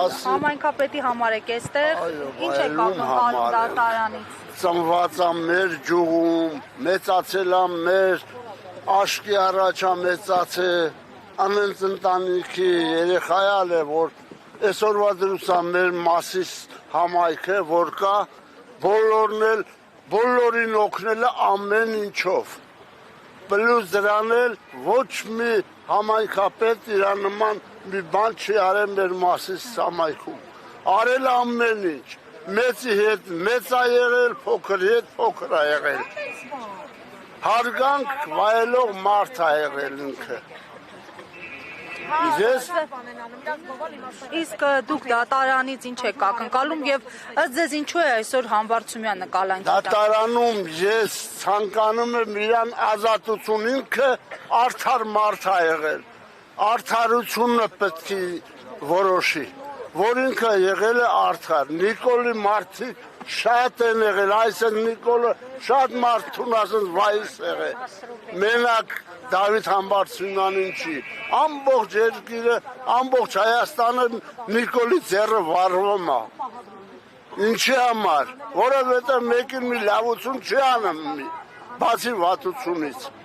Համայնքապետի համար եք էստեղ, ինչ եք ակնկալում դատարանից։ Ծնված եմ մեր ջուղում, մեծացել եմ մեր աշկի առաջա մեծացել, անենց ընտանիքի երեխայալ է, որ այսօրվա դրուսան մեր մասիս համայնքը, որ կա, բոլորին օգնել է ամեն ինչով։ Պլյուս դրան էլ ոչ մի համայնքապետ իրան նման մի բան չի արել մեր մասիս համայնքում։ Արել ամեն ինչ, մեծի հետ մեծ ա եղել, փոքրի հետ փոքր ա եղել։ Հարգանք վայելող մարդ ա եղել ինքը։ Իսկ դուք դատարանից ինչ եք ակնկալում եւ ըստ ձեզ ինչու է այսօր Համբարձումյան նկալանքի տակ։ Դատարանում ես ցանկանում եմ իրան ազատություն, ինքը արդար մարդ ա եղել։ Արդարությունը պետք է որոշի, որ ինքը եղել է արդար։ Նիկոլի մարդիկ շատ են եղել, այսօր Նիկոլը շատ մարդուն ասած վայիս եղել։ Մենակ Դավիթ Համբարձումյանին չի, ամբողջ երկիրը, ամբողջ Հայաստանը Նիկոլի ձեռը վառվում է։ Ինչի համար, որովհետև մեկին մի լավություն չի անում, բացի վատությունից։